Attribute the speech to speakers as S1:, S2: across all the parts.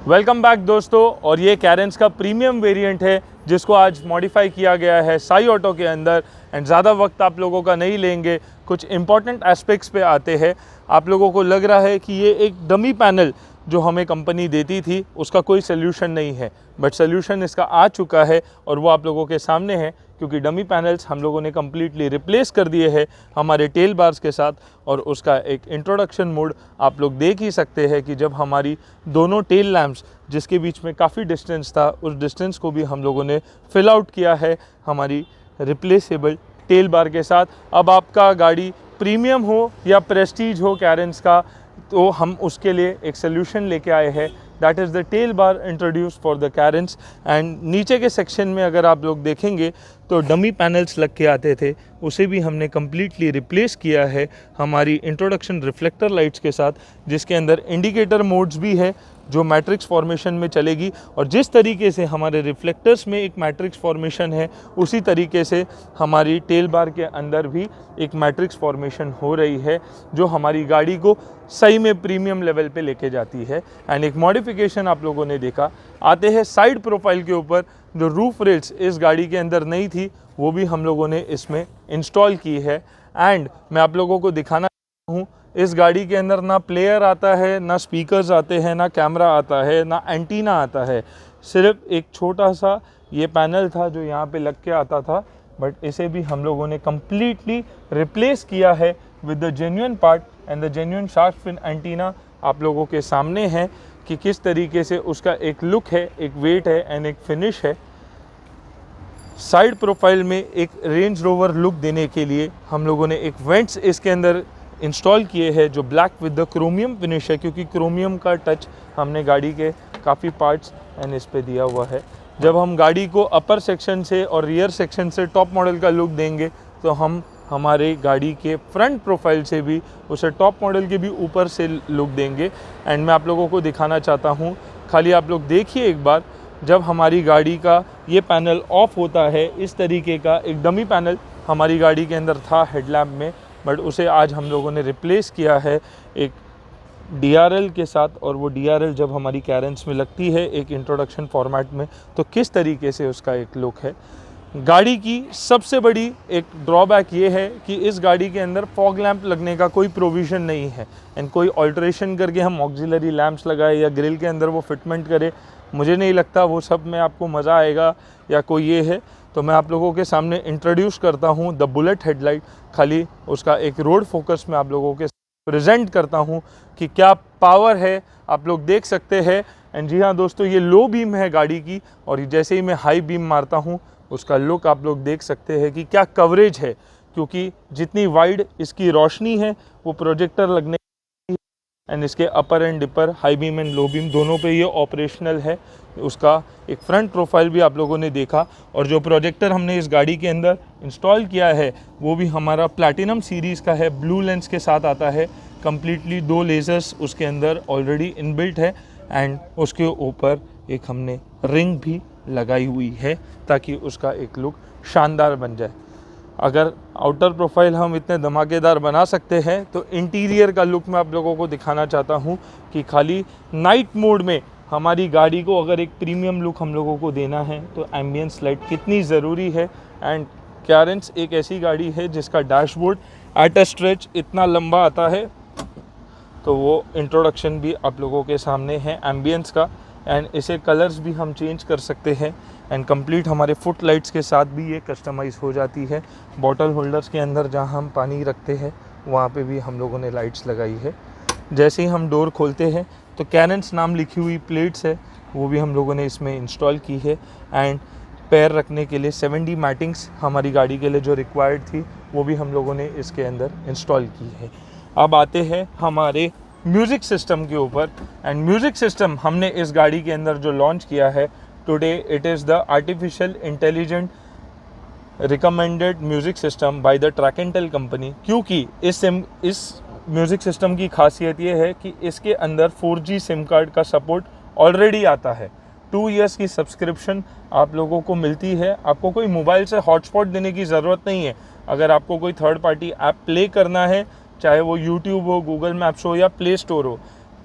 S1: Welcome back दोस्तों। और ये कैरेंस का प्रीमियम वेरिएंट है जिसको आज मॉडिफाई किया गया है साई ऑटो के अंदर। एंड ज़्यादा वक्त आप लोगों का नहीं लेंगे, कुछ इंपॉर्टेंट एस्पेक्ट्स पे आते हैं। आप लोगों को लग रहा है कि ये एक डमी पैनल जो हमें कंपनी देती थी उसका कोई सोल्यूशन नहीं है, बट सोल्यूशन इसका आ चुका है और वो आप लोगों के सामने है, क्योंकि डमी पैनल्स हम लोगों ने कम्प्लीटली रिप्लेस कर दिए हैं हमारे टेल बार्स के साथ। और उसका एक इंट्रोडक्शन मोड आप लोग देख ही सकते हैं कि जब हमारी दोनों टेल लैम्प्स जिसके बीच में काफ़ी डिस्टेंस था, उस डिस्टेंस को भी हम लोगों ने फिल आउट किया है हमारी रिप्लेसेबल टेल बार के साथ। अब आपका गाड़ी प्रीमियम हो या प्रेस्टीज हो कैरेंस का, तो हम उसके लिए एक सोल्यूशन लेके आए हैं, that is the tail bar introduce for the Carens. And नीचे के सेक्शन में अगर आप लोग देखेंगे तो डमी पैनल्स लग के आते थे, उसे भी हमने कम्प्लीटली रिप्लेस किया है हमारी इंट्रोडक्शन रिफ्लेक्टर लाइट्स के साथ, जिसके अंदर इंडिकेटर मोड्स भी है जो मैट्रिक्स फॉर्मेशन में चलेगी। और जिस तरीके से हमारे रिफ्लेक्टर्स में एक मैट्रिक्स फॉर्मेशन है, उसी तरीके से हमारी टेल बार के अंदर भी एक मैट्रिक्स फॉर्मेशन हो रही है, जो हमारी गाड़ी को सही में प्रीमियम लेवल पे लेके जाती है। एंड एक मॉडिफिकेशन आप लोगों ने देखा, आते हैं साइड प्रोफाइल के ऊपर। जो रूफ रेल्स इस गाड़ी के अंदर नहीं थी, वो भी हम लोगों ने इसमें इंस्टॉल की है। एंड मैं आप लोगों को दिखाना हूँ, इस गाड़ी के अंदर ना प्लेयर आता है, ना स्पीकर्स आते हैं, ना कैमरा आता है, ना एंटीना आता है। सिर्फ एक छोटा सा ये पैनल था जो यहाँ पे लग के आता था, बट इसे भी हम लोगों ने कम्प्लीटली रिप्लेस किया है with the genuine part. And the genuine shark fin antenna आप लोगों के सामने है कि किस तरीके से उसका एक लुक है, एक वेट है एंड एक फिनिश है। साइड प्रोफाइल में एक रेंज रोवर लुक देने के लिए हम लोगों ने एक वेंट्स इसके अंदर इंस्टॉल किए हैं जो black with the chromium finish है, क्योंकि क्रोमियम का टच हमने गाड़ी के काफ़ी पार्ट्स एंड इस पे दिया हुआ है। जब हम गाड़ी को अपर सेक्शन से और रियर सेक्शन से टॉप मॉडल का लुक देंगे, तो हम हमारे गाड़ी के फ्रंट प्रोफाइल से भी उसे टॉप मॉडल के भी ऊपर से लुक देंगे। एंड मैं आप लोगों को दिखाना चाहता हूँ, खाली आप लोग देखिए एक बार, जब हमारी गाड़ी का ये पैनल ऑफ होता है, इस तरीके का एक डमी पैनल हमारी गाड़ी के अंदर था हेडलैम्प में, बट उसे आज हम लोगों ने रिप्लेस किया है एक DRL के साथ। और वो DRL जब हमारी कैरेंस में लगती है एक इंट्रोडक्शन फॉर्मेट में, तो किस तरीके से उसका एक लुक है। गाड़ी की सबसे बड़ी एक ड्रॉबैक ये है कि इस गाड़ी के अंदर फॉग लैंप लगने का कोई प्रोविज़न नहीं है। एंड कोई ऑल्ट्रेशन करके हम ऑक्सिलरी लैंप्स लगाए या ग्रिल के अंदर वो फिटमेंट करे, मुझे नहीं लगता वो सब में आपको मज़ा आएगा या कोई ये है। तो मैं आप लोगों के सामने इंट्रोड्यूस करता हूँ द बुलेट हेडलाइट। खाली उसका एक रोड फोकस में आप लोगों के प्रेजेंट करता हूँ कि क्या पावर है, आप लोग देख सकते हैं। एंड जी हाँ दोस्तों, ये लो बीम है गाड़ी की, और जैसे ही मैं हाई बीम मारता हूँ उसका लुक आप लोग देख सकते हैं कि क्या कवरेज है, क्योंकि जितनी वाइड इसकी रोशनी है वो प्रोजेक्टर लगने। एंड इसके upper and dipper, high beam and low beam दोनों पे ये ऑपरेशनल है। उसका एक फ्रंट प्रोफाइल भी आप लोगों ने देखा। और जो प्रोजेक्टर हमने इस गाड़ी के अंदर इंस्टॉल किया है वो भी हमारा प्लैटिनम सीरीज़ का है, ब्लू लेंस के साथ आता है कम्प्लीटली। 2 लेज़र्स उसके अंदर ऑलरेडी इनबिल्ट है एंड उसके ऊपर एक हमने रिंग भी लगाई हुई है ताकि उसका एक लुक शानदार बन जाए। अगर आउटर प्रोफाइल हम इतने धमाकेदार बना सकते हैं, तो इंटीरियर का लुक मैं आप लोगों को दिखाना चाहता हूं कि खाली नाइट मोड में हमारी गाड़ी को अगर एक प्रीमियम लुक हम लोगों को देना है तो एम्बियंस लाइट कितनी ज़रूरी है। एंड कैरेंस एक ऐसी गाड़ी है जिसका डैशबोर्ड एट अ स्ट्रेच इतना लंबा आता है, तो वो इंट्रोडक्शन भी आप लोगों के सामने है एम्बियंस का। एंड इसे कलर्स भी हम चेंज कर सकते हैं। एंड कंप्लीट हमारे फुट लाइट्स के साथ भी ये कस्टमाइज़ हो जाती है। बॉटल होल्डर्स के अंदर जहाँ हम पानी रखते हैं वहाँ पे भी हम लोगों ने लाइट्स लगाई है। जैसे ही हम डोर खोलते हैं तो कैरेंस नाम लिखी हुई प्लेट्स है, वो भी हम लोगों ने इसमें इंस्टॉल की है। एंड पैर रखने के लिए 7D मैटिंग्स हमारी गाड़ी के लिए जो रिक्वायर्ड थी, वो भी हम लोगों ने इसके अंदर इंस्टॉल की है। अब आते हैं हमारे म्यूज़िक सिस्टम के ऊपर। एंड म्यूज़िक सिस्टम हमने इस गाड़ी के अंदर जो लॉन्च किया है today, it is the artificial intelligent recommended music system by the Trackentel company. क्योंकि इस म्यूज़िक सिस्टम की खासियत ये है कि इसके अंदर 4G सिम कार्ड का सपोर्ट ऑलरेडी आता है। 2 ईयर्स की सब्सक्रिप्शन आप लोगों को मिलती है। आपको कोई मोबाइल से हॉटस्पॉट देने की ज़रूरत नहीं है। अगर आपको कोई थर्ड पार्टी ऐप प्ले करना है, चाहे वो यूट्यूब हो, गूगल मैप्स हो या प्ले स्टोर हो,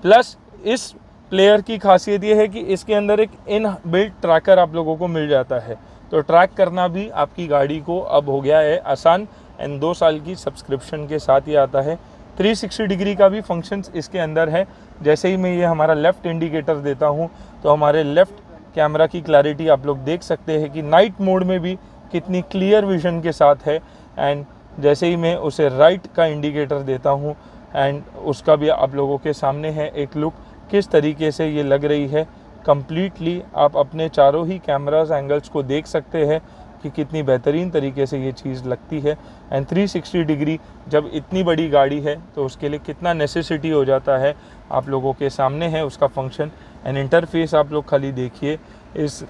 S1: प्लस इस प्लेयर की खासियत ये है कि इसके अंदर एक इन बिल्ट ट्रैकर आप लोगों को मिल जाता है, तो ट्रैक करना भी आपकी गाड़ी को अब हो गया है आसान। एंड 2 साल की सब्सक्रिप्शन के साथ ये आता है। 360 डिग्री का भी फंक्शंस इसके अंदर है। जैसे ही मैं ये हमारा लेफ़्ट इंडिकेटर देता हूँ तो हमारे लेफ़्ट कैमरा की क्लैरिटी आप लोग देख सकते हैं कि नाइट मोड में भी कितनी क्लियर विजन के साथ है। एंड जैसे ही मैं उसे राइट का इंडिकेटर देता हूँ एंड उसका भी आप लोगों के सामने है एक लुक किस तरीके से ये लग रही है। कम्प्लीटली आप अपने चारों ही कैमराज एंगल्स को देख सकते हैं कि कितनी बेहतरीन तरीके से ये चीज़ लगती है। एंड 360 डिग्री जब इतनी बड़ी गाड़ी है तो उसके लिए कितना नेसेसिटी हो जाता है आप लोगों के सामने है उसका फंक्शन। एंड इंटरफेस आप लोग खाली देखिए इस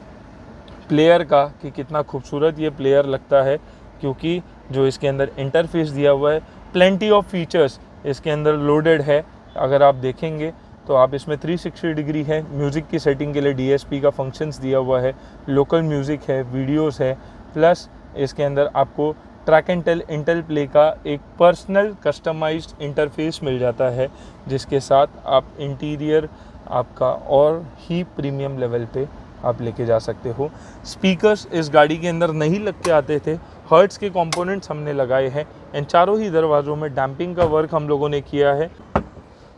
S1: प्लेयर का कि कितना खूबसूरत ये प्लेयर लगता है, क्योंकि जो इसके अंदर इंटरफेस दिया हुआ है प्लेंटी ऑफ फीचर्स इसके अंदर लोडेड है। अगर आप देखेंगे तो आप इसमें 360 डिग्री है, म्यूज़िक की सेटिंग के लिए DSP का फंक्शंस दिया हुआ है, लोकल म्यूज़िक है, वीडियोस है, प्लस इसके अंदर आपको track and tail intel play का एक पर्सनल कस्टमाइज्ड इंटरफेस मिल जाता है, जिसके साथ आप इंटीरियर आपका और ही प्रीमियम लेवल पे आप लेके जा सकते हो। स्पीकर्स इस गाड़ी के अंदर नहीं लग के आते थे, हर्ट्स के कंपोनेंट्स हमने लगाए हैं। एंड चारों ही दरवाज़ों में डैम्पिंग का वर्क हम लोगों ने किया है,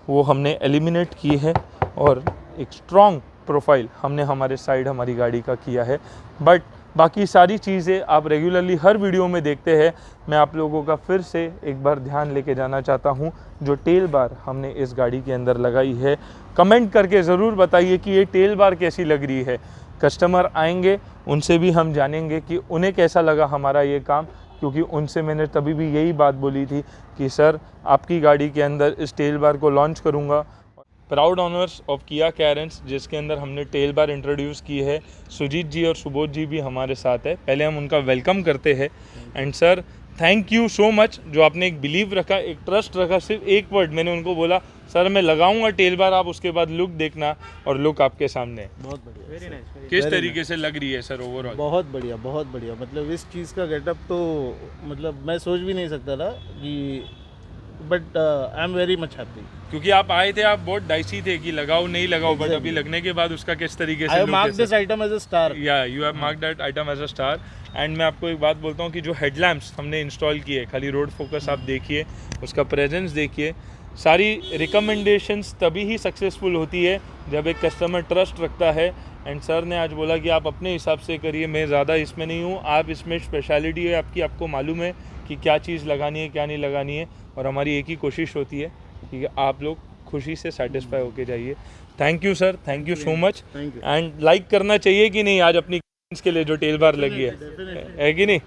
S1: वो हमने एलिमिनेट की है और एक स्ट्रॉन्ग प्रोफाइल हमने हमारे साइड हमारी गाड़ी का किया है। बट बाकी सारी चीज़ें आप रेगुलरली हर वीडियो में देखते हैं। मैं आप लोगों का फिर से एक बार ध्यान लेके जाना चाहता हूँ, जो टेल बार हमने इस गाड़ी के अंदर लगाई है, कमेंट करके ज़रूर बताइए कि ये टेल बार कैसी लग रही है। कस्टमर आएंगे उनसे भी हम जानेंगे कि उन्हें कैसा लगा हमारा ये काम, क्योंकि उनसे मैंने तभी भी यही बात बोली थी कि सर आपकी गाड़ी के अंदर इस टेल बार को लॉन्च करूँगा। Proud owners of Kia Carens जिसके अंदर हमने टेल बार इंट्रोड्यूस की है, सुजीत जी और सुबोध जी भी हमारे साथ है। पहले हम उनका वेलकम करते हैं। And sir thank you so much जो आपने एक बिलीव रखा, एक ट्रस्ट रखा। सिर्फ एक वर्ड मैंने उनको बोला, सर मैं लगाऊंगा टेल बार, आप उसके बाद लुक देखना, और लुक आपके सामने है।
S2: बहुत बढ़िया,
S1: वेरी नाइस। किस तरीके से लग रही है सर ओवरऑल?
S2: बहुत बढ़िया, बहुत बढ़िया। मतलब इस चीज़ का गेटअप तो मतलब मैं सोच भी नहीं सकता था कि, but I am very much happy.
S1: क्योंकि आप आए थे, आप बहुत डाइसी थे कि लगाओ नहीं लगाओ, बट अभी लगने के बाद उसका किस तरीके से
S2: I have marked this item as a star.
S1: या you have marked that item as a star. And मैं आपको एक बात बोलता हूँ कि जो हेडलैम्प्स हमने इंस्टॉल किए, खाली रोड फोकस आप देखिए, उसका प्रेजेंस देखिए, सारी रिकमेंडेशंस तभी ही सक्सेसफुल होती है जब एक कस्टमर ट्रस्ट रखता है। एंड सर ने आज बोला कि आप अपने हिसाब से करिए, मैं ज़्यादा इसमें नहीं हूँ, आप इसमें स्पेशलिटी है आपकी, आपको मालूम है कि क्या चीज़ लगानी है क्या नहीं लगानी है, और हमारी एक ही कोशिश होती है कि आप लोग खुशी से सेटिस्फाई होके जाइए। Thank you sir, thank you so much. And like करना चाहिए कि नहीं आज अपनी के लिए जो टेल बार लगी है कि नहीं?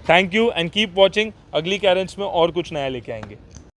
S1: Thank you and keep watching. अगली कैरेंस में और कुछ नया लेके आएंगे।